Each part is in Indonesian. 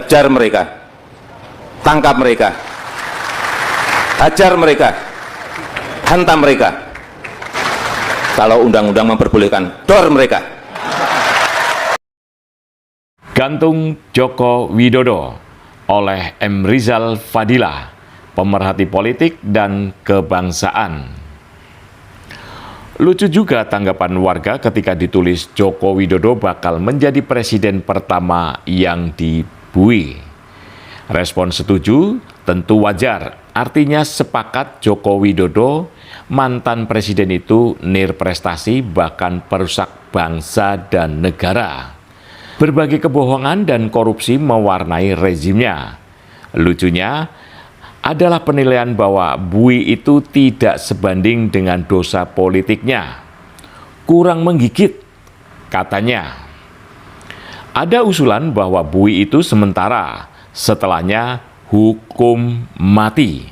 hajar mereka, tangkap mereka, hajar mereka, hantam mereka. Kalau undang-undang memperbolehkan, dor mereka. Gantung Joko Widodo oleh M. Rizal Fadilah, pemerhati politik dan kebangsaan. Lucu juga tanggapan warga ketika ditulis Joko Widodo bakal menjadi presiden pertama yang dibui. Respon setuju tentu wajar, artinya sepakat Joko Widodo, mantan presiden itu nirprestasi bahkan perusak bangsa dan negara. Berbagai kebohongan dan korupsi mewarnai rezimnya. Lucunya adalah penilaian bahwa Bui itu tidak sebanding dengan dosa politiknya. Kurang menggigit, katanya. Ada usulan bahwa Bui itu sementara, setelahnya hukum mati.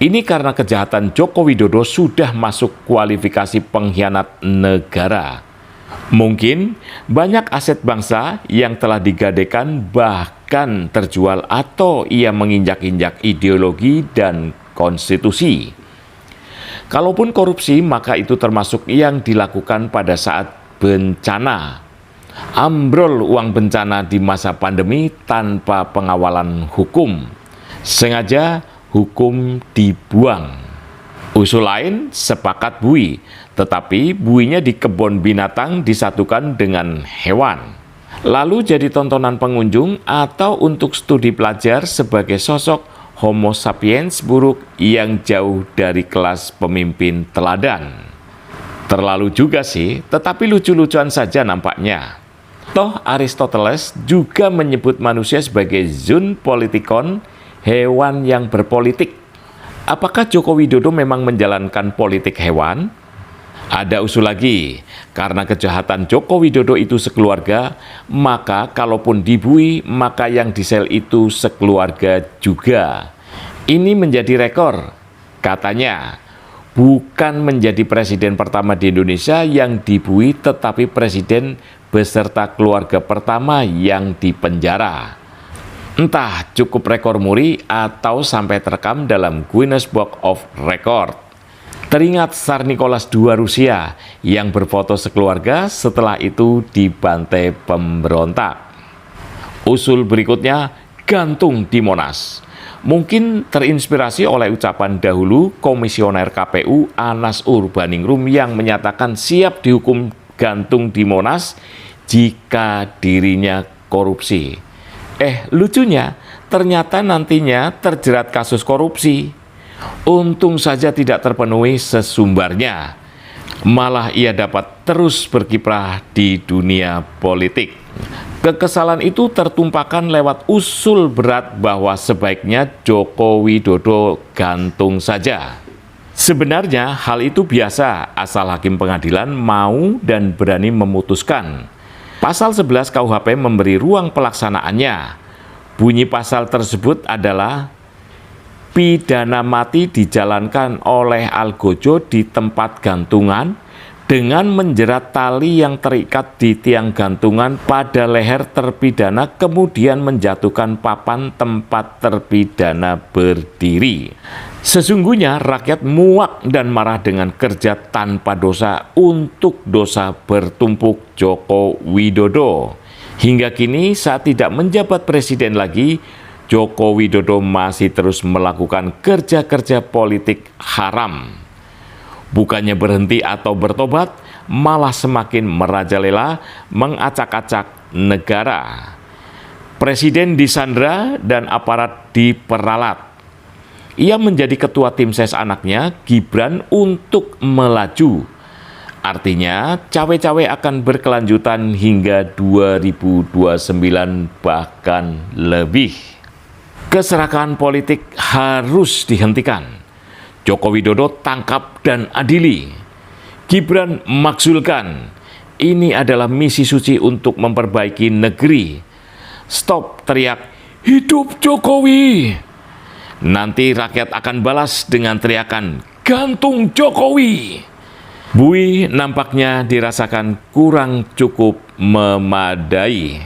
Ini karena kejahatan Joko Widodo sudah masuk kualifikasi pengkhianat negara. Mungkin banyak aset bangsa yang telah digadaikan bahkan terjual atau ia menginjak-injak ideologi dan konstitusi. Kalaupun korupsi, maka itu termasuk yang dilakukan pada saat bencana. Ambrol uang bencana di masa pandemi tanpa pengawalan hukum. Sengaja hukum dibuang. Usul lain sepakat bui, tetapi buinya di kebun binatang disatukan dengan hewan. Lalu jadi tontonan pengunjung atau untuk studi pelajar sebagai sosok Homo sapiens buruk yang jauh dari kelas pemimpin teladan. Terlalu juga sih, tetapi lucu-lucuan saja nampaknya. Toh Aristoteles juga menyebut manusia sebagai zoon politikon, hewan yang berpolitik. Apakah Joko Widodo memang menjalankan politik hewan? Ada usul lagi, karena kejahatan Joko Widodo itu sekeluarga, maka kalaupun dibui, maka yang disel itu sekeluarga juga. Ini menjadi rekor, katanya. Bukan menjadi presiden pertama di Indonesia yang dibui, tetapi presiden beserta keluarga pertama yang dipenjara. Entah cukup rekor muri atau sampai terekam dalam Guinness Book of Record. Teringat Tsar Nicholas II Rusia yang berfoto sekeluarga setelah itu dibantai pemberontak. Usul berikutnya gantung di Monas. Mungkin terinspirasi oleh ucapan dahulu Komisioner KPU Anas Urbaningrum yang menyatakan siap dihukum gantung di Monas jika dirinya korupsi. Lucunya, ternyata nantinya terjerat kasus korupsi. Untung saja tidak terpenuhi sesumbarnya. Malah ia dapat terus berkiprah di dunia politik. Kekesalan itu tertumpahkan lewat usul berat bahwa sebaiknya Joko Widodo gantung saja. Sebenarnya hal itu biasa asal hakim pengadilan mau dan berani memutuskan. Pasal 11 KUHP memberi ruang pelaksanaannya. Bunyi pasal tersebut adalah pidana mati dijalankan oleh algojo di tempat gantungan dengan menjerat tali yang terikat di tiang gantungan pada leher terpidana kemudian menjatuhkan papan tempat terpidana berdiri. Sesungguhnya rakyat muak dan marah dengan kerja tanpa dosa untuk dosa bertumpuk Joko Widodo. Hingga kini saat tidak menjabat presiden lagi, Joko Widodo masih terus melakukan kerja-kerja politik haram. Bukannya berhenti atau bertobat, malah semakin merajalela mengacak-acak negara. Presiden disandra dan aparat diperalat. Ia menjadi ketua tim ses anaknya, Gibran, untuk melaju. Artinya, cawe-cawe akan berkelanjutan hingga 2029 bahkan lebih. Keserakahan politik harus dihentikan. Joko Widodo tangkap dan adili. Gibran makzulkan. Ini adalah misi suci untuk memperbaiki negeri. Stop teriak, hidup Jokowi! Nanti rakyat akan balas dengan teriakan, gantung Jokowi! Bui nampaknya dirasakan kurang cukup memadai.